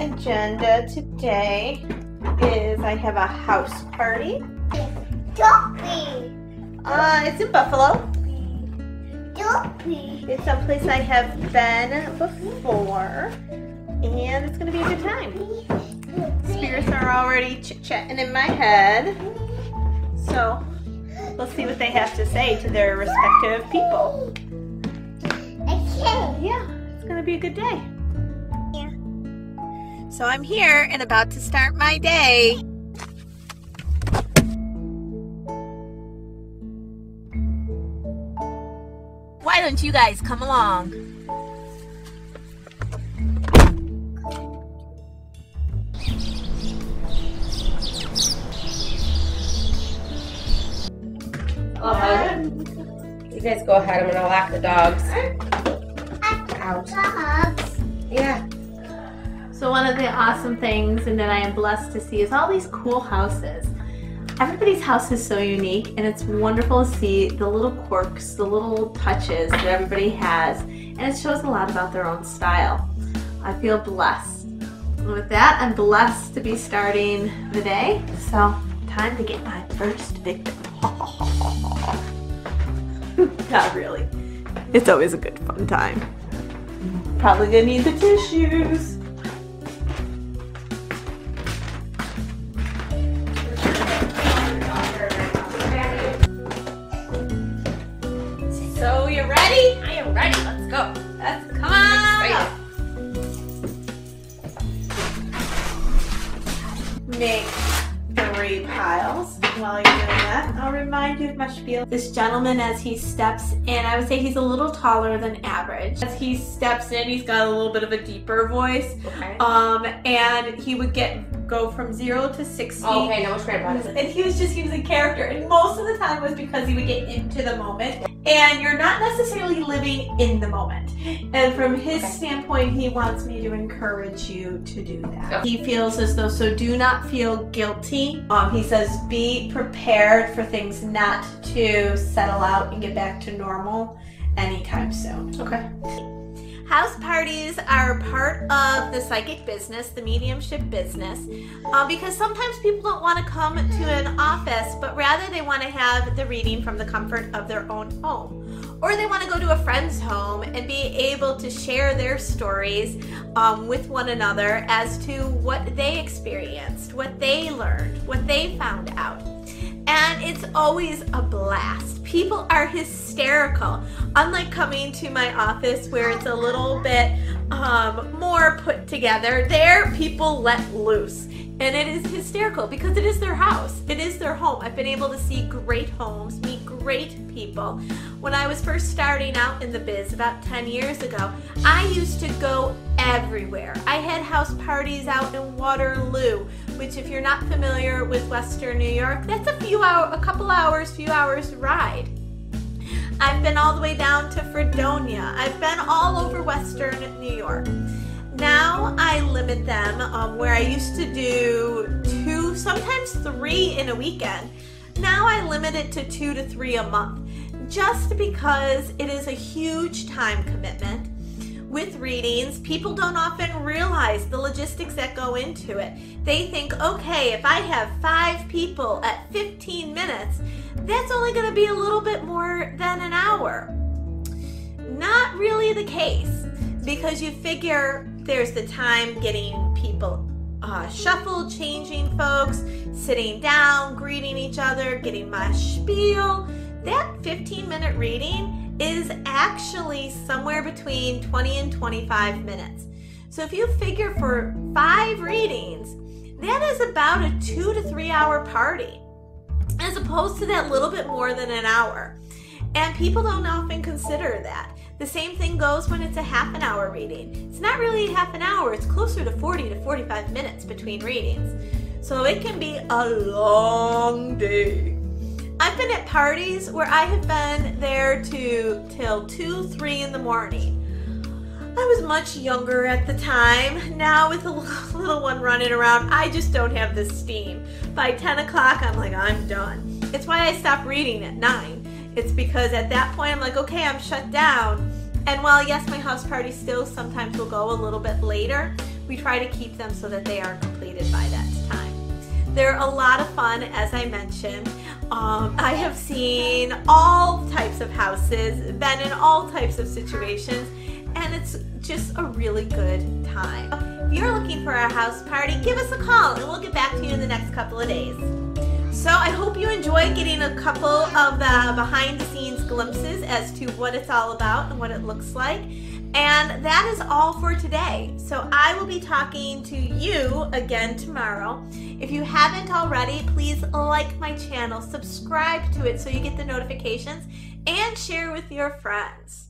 agenda today is I have a house party. It's in Buffalo. It's someplace I have been before, and it's going to be a good time. Spirits are already chit-chatting in my head, so let's see what they have to say to their respective people. Yeah, it's going to be a good day. Yeah. So I'm here and about to start my day. Why don't you guys come along? You guys go ahead. I'm gonna lock the dogs out. Yeah. So one of the awesome things and that I am blessed to see is all these cool houses. Everybody's house is so unique, and it's wonderful to see the little quirks, the little touches that everybody has, and it shows a lot about their own style. I feel blessed. And with that, I'm blessed to be starting the day, so time to get my first victim. Not really. It's always a good fun time. Probably gonna need the tissues. So you ready? I am ready. Let's go. Come on. Make 3 piles. While you're doing that, I'll remind you of my spiel. This gentleman, as he steps in, I would say he's a little taller than average. As he steps in, he's got a little bit of a deeper voice. Okay. And he would go from 0 to 60. Oh, okay, now which grandpa is it? And he was a character. And most of the time was because he would get into the moment. And you're not necessarily living in the moment. And from his standpoint, he wants me to encourage you to do that. Okay. He feels as though, so do not feel guilty. He says, be prepared for things not to settle out and get back to normal anytime soon. Okay. House parties are part of the psychic business, the mediumship business, because sometimes people don't want to come to an office, but rather they want to have the reading from the comfort of their own home. Or they want to go to a friend's home and be able to share their stories with one another as to what they experienced, what they learned, what they found out. And it's always a blast. People are hysterical. Unlike coming to my office where it's a little bit more put together, there people let loose. And it is hysterical because it is their house. It is their home. I've been able to see great homes, meet great people. When I was first starting out in the biz about 10 years ago, I used to go everywhere. I had house parties out in Waterloo, which if you're not familiar with Western New Few hours ride. I've been all the way down to Fredonia. I've been all over Western New York. Now I limit them where I used to do 2, sometimes 3 in a weekend. Now I limit it to 2 to 3 a month, just because it is a huge time commitment. With readings, people don't often realize the logistics that go into it. They think, okay, if I have 5 people at 15 minutes, that's only going to be a little bit more than an hour. Not really the case, because you figure there's the time getting people shuffled, changing folks, sitting down, greeting each other, getting my spiel. That 15-minute reading is actually somewhere between 20 and 25 minutes. So if you figure for 5 readings, that is about a 2 to 3 hour party, as opposed to that little bit more than an hour. And people don't often consider that. The same thing goes when it's a half an hour reading. It's not really half an hour, it's closer to 40 to 45 minutes between readings. So it can be a long day. I've been at parties where I have been there till 2, 3 in the morning. I was much younger at the time. Now with a little one running around, I just don't have the steam. By 10 o'clock, I'm like, I'm done. It's why I stopped reading at 9. It's because at that point, I'm like, okay, I'm shut down. And while yes, my house party still sometimes will go a little bit later, we try to keep them so that they are completed by that time. They're a lot of fun, as I mentioned. I have seen all types of houses, been in all types of situations, and it's just a really good time. If you're looking for a house party, give us a call and we'll get back to you in the next couple of days. So I hope you enjoyed getting a couple of the behind the scenes glimpses as to what it's all about and what it looks like. And that is all for today. So I will be talking to you again tomorrow. If you haven't already, please like my channel, subscribe to it so you get the notifications, and share with your friends.